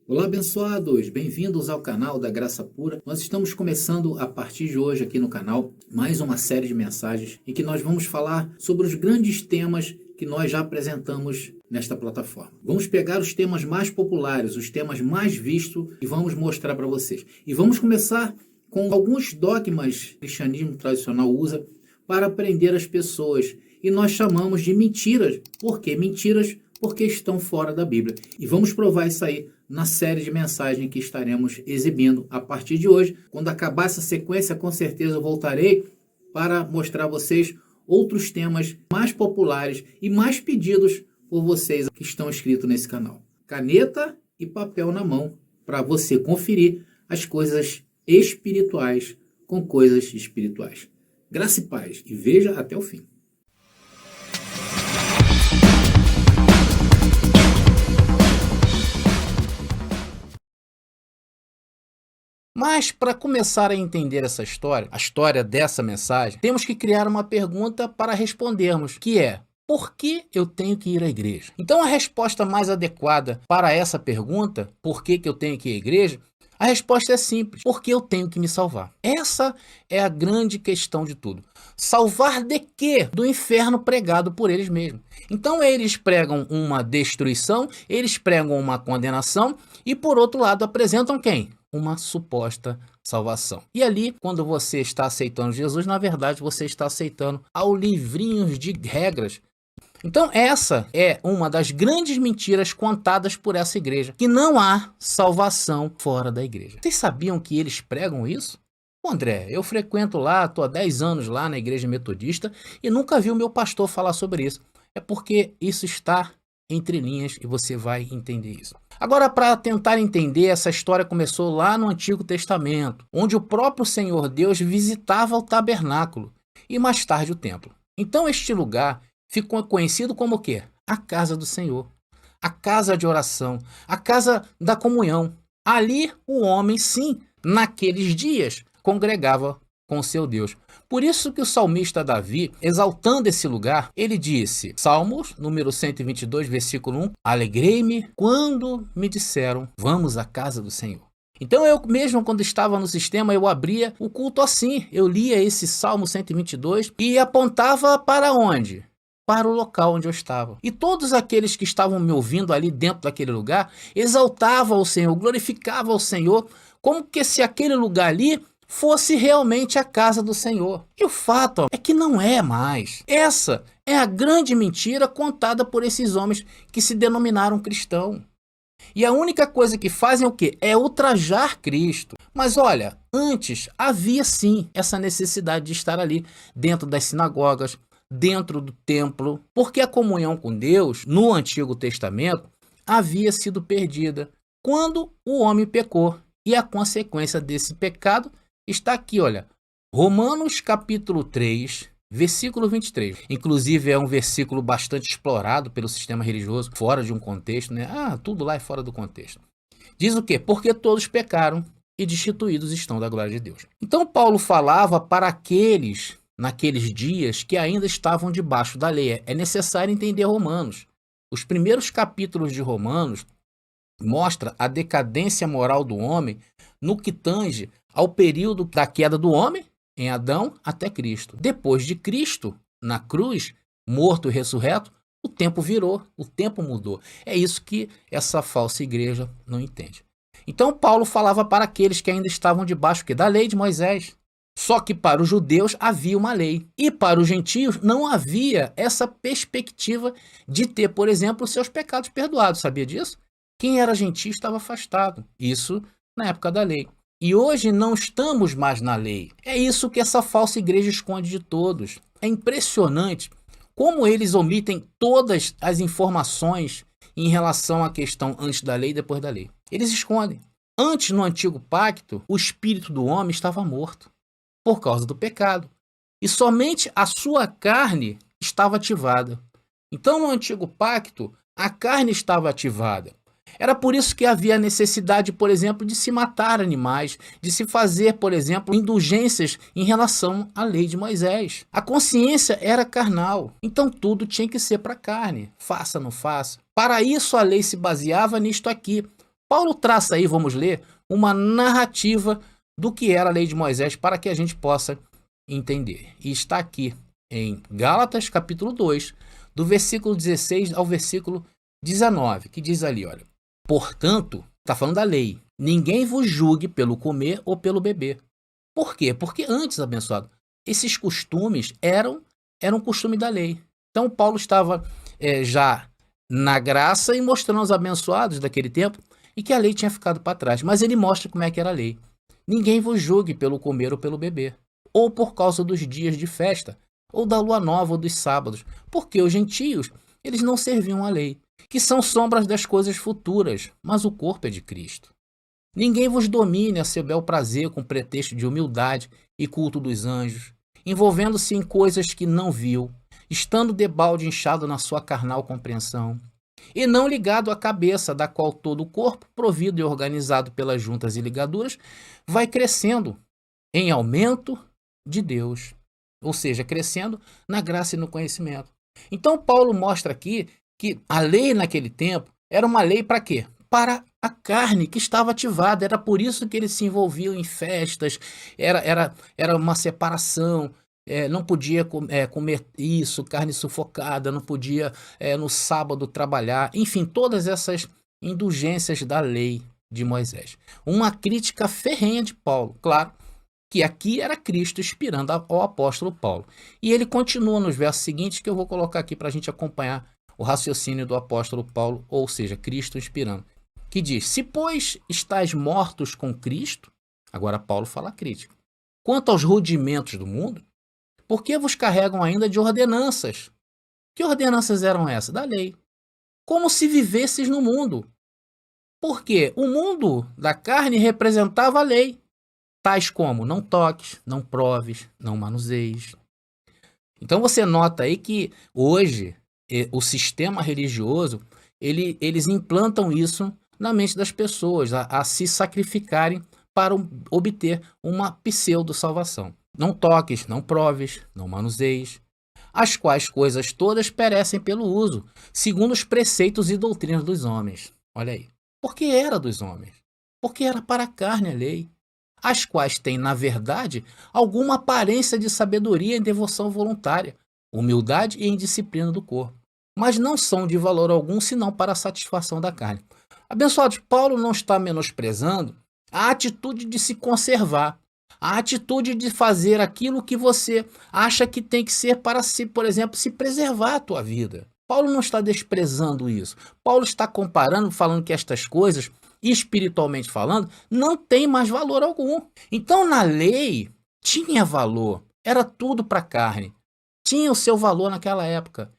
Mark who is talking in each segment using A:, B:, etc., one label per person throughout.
A: Olá, abençoados! Bem-vindos ao canal da Graça Pura. Nós estamos começando a partir de hoje aqui no canal mais uma série de mensagens em que nós vamos falar sobre os grandes temas que nós já apresentamos nesta plataforma. Vamos pegar os temas mais populares, os temas mais vistos e vamos mostrar para vocês. E vamos começar com alguns dogmas que o cristianismo tradicional usa para prender as pessoas. E nós chamamos de mentiras. Por quê? Mentiras porque estão fora da Bíblia. E vamos provar isso aí na série de mensagens que estaremos exibindo a partir de hoje. Quando acabar essa sequência, com certeza eu voltarei para mostrar a vocês outros temas mais populares e mais pedidos por vocês que estão inscritos nesse canal. Caneta e papel na mão para você conferir as coisas espirituais com coisas espirituais. Graça e paz, e veja até o fim. Mas para começar a entender essa história, a história dessa mensagem, temos que criar uma pergunta para respondermos, que é: por que eu tenho que ir à igreja? Então a resposta mais adequada para essa pergunta, por que eu tenho que ir à igreja, a resposta é simples: porque eu tenho que me salvar. Essa é a grande questão de tudo. Salvar de quê? Do inferno pregado por eles mesmos. Então eles pregam uma destruição, eles pregam uma condenação e por outro lado apresentam quem? Uma suposta salvação. E ali, quando você está aceitando Jesus, na verdade você está aceitando ao livrinhos de regras. Então essa é uma das grandes mentiras contadas por essa igreja, que não há salvação fora da igreja. Vocês sabiam que eles pregam isso? Pô, André, eu frequento lá, estou há 10 anos lá na igreja metodista e nunca vi o meu pastor falar sobre isso. É porque isso está entre linhas e você vai entender isso. Agora, para tentar entender, essa história começou lá no Antigo Testamento, onde o próprio Senhor Deus visitava o tabernáculo e mais tarde o templo. Então este lugar ficou conhecido como o quê? A casa do Senhor, a casa de oração, a casa da comunhão. Ali o homem, sim, naqueles dias, congregava com seu Deus. Por isso que o salmista Davi, exaltando esse lugar, ele disse, Salmos, número 122, versículo 1, alegrei-me quando me disseram, vamos à casa do Senhor. Então eu mesmo, quando estava no sistema, eu abria o culto assim, eu lia esse Salmo 122 e apontava para onde? Para o local onde eu estava. E todos aqueles que estavam me ouvindo ali dentro daquele lugar, exaltavam o Senhor, glorificavam o Senhor, como que se aquele lugar ali fosse realmente a casa do Senhor. E o fato é que não é mais. Essa é a grande mentira contada por esses homens que se denominaram cristãos. E a única coisa que fazem é o quê? É ultrajar Cristo. Mas olha, antes havia sim essa necessidade de estar ali dentro das sinagogas, dentro do templo, porque a comunhão com Deus no Antigo Testamento havia sido perdida quando o homem pecou. E a consequência desse pecado está aqui, olha, Romanos capítulo 3, versículo 23. Inclusive é um versículo bastante explorado pelo sistema religioso, fora de um contexto, né? Tudo lá é fora do contexto. Diz o quê? Porque todos pecaram e destituídos estão da glória de Deus. Então Paulo falava para aqueles, naqueles dias, que ainda estavam debaixo da lei. É necessário entender Romanos. Os primeiros capítulos de Romanos mostra a decadência moral do homem no que tange ao período da queda do homem, em Adão, até Cristo. Depois de Cristo, na cruz, morto e ressurreto, o tempo virou, o tempo mudou. É isso que essa falsa igreja não entende. Então Paulo falava para aqueles que ainda estavam debaixo da lei de Moisés. Só que para os judeus havia uma lei. E para os gentios não havia essa perspectiva de ter, por exemplo, os seus pecados perdoados. Sabia disso? Quem era gentio estava afastado. Isso na época da lei. E hoje não estamos mais na lei. É isso que essa falsa igreja esconde de todos. É impressionante como eles omitem todas as informações em relação à questão antes da lei e depois da lei. Eles escondem. Antes, no antigo pacto, o espírito do homem estava morto por causa do pecado. E somente a sua carne estava ativada. Então, no antigo pacto, a carne estava ativada. Era por isso que havia a necessidade, por exemplo, de se matar animais, de se fazer, por exemplo, indulgências em relação à lei de Moisés. A consciência era carnal, então tudo tinha que ser para a carne, faça, não faça. Para isso a lei se baseava nisto aqui. Paulo traça aí, vamos ler, uma narrativa do que era a lei de Moisés para que a gente possa entender. E está aqui em Gálatas capítulo 2, do versículo 16 ao versículo 19, que diz ali, olha: portanto, está falando da lei, ninguém vos julgue pelo comer ou pelo beber. Por quê? Porque antes, abençoado, esses costumes eram costume da lei. Então Paulo estava já na graça e mostrando aos abençoados daquele tempo e que a lei tinha ficado para trás. Mas ele mostra como é que era a lei. Ninguém vos julgue pelo comer ou pelo beber, ou por causa dos dias de festa, ou da lua nova ou dos sábados, porque os gentios, eles não serviam à lei, que são sombras das coisas futuras, mas o corpo é de Cristo. Ninguém vos domine a seu bel prazer com pretexto de humildade e culto dos anjos, envolvendo-se em coisas que não viu, estando debalde inchado na sua carnal compreensão, e não ligado à cabeça, da qual todo o corpo, provido e organizado pelas juntas e ligaduras, vai crescendo em aumento de Deus, ou seja, crescendo na graça e no conhecimento. Então Paulo mostra aqui que a lei naquele tempo era uma lei para quê? Para a carne que estava ativada. Era por isso que eles se envolviam em festas, era uma separação. Não podia comer isso, carne sufocada, não podia no sábado trabalhar, enfim, todas essas indulgências da lei de Moisés. Uma crítica ferrenha de Paulo, claro, que aqui era Cristo inspirando ao apóstolo Paulo. E ele continua nos versos seguintes, que eu vou colocar aqui para a gente acompanhar o raciocínio do apóstolo Paulo, ou seja, Cristo inspirando, que diz: se pois estáis mortos com Cristo, agora Paulo fala a crítica, quanto aos rudimentos do mundo, por que vos carregam ainda de ordenanças? Que ordenanças eram essas? Da lei. Como se vivesses no mundo. Porque o mundo da carne representava a lei, tais como: não toques, não proves, não manuseies. Então você nota aí que hoje o sistema religioso, eles implantam isso na mente das pessoas, a se sacrificarem para obter uma pseudo-salvação. Não toques, não proves, não manuseies, as quais coisas todas perecem pelo uso, segundo os preceitos e doutrinas dos homens. Olha aí. Porque era dos homens. Porque era para a carne a lei, as quais têm, na verdade, alguma aparência de sabedoria e devoção voluntária, humildade e indisciplina do corpo, mas não são de valor algum senão para a satisfação da carne. Abençoados, Paulo não está menosprezando a atitude de se conservar, a atitude de fazer aquilo que você acha que tem que ser para se, por exemplo, se preservar a tua vida. Paulo não está desprezando isso. Paulo está comparando, falando que estas coisas, espiritualmente falando, não tem mais valor algum. Então, na lei, tinha valor. Era tudo para a carne. Tinha o seu valor naquela época.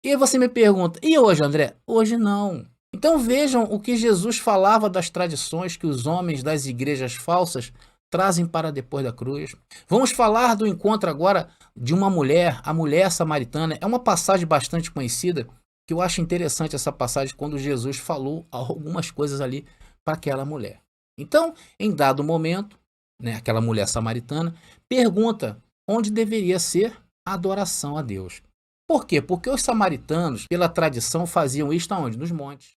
A: E aí você me pergunta, e hoje, André? Hoje não. Então vejam o que Jesus falava das tradições que os homens das igrejas falsas trazem para depois da cruz. Vamos falar do encontro agora de uma mulher, a mulher samaritana. É uma passagem bastante conhecida, que eu acho interessante essa passagem, quando Jesus falou algumas coisas ali para aquela mulher. Então, em dado momento, aquela mulher samaritana pergunta onde deveria ser a adoração a Deus. Por quê? Porque os samaritanos, pela tradição, faziam isto aonde? Nos montes.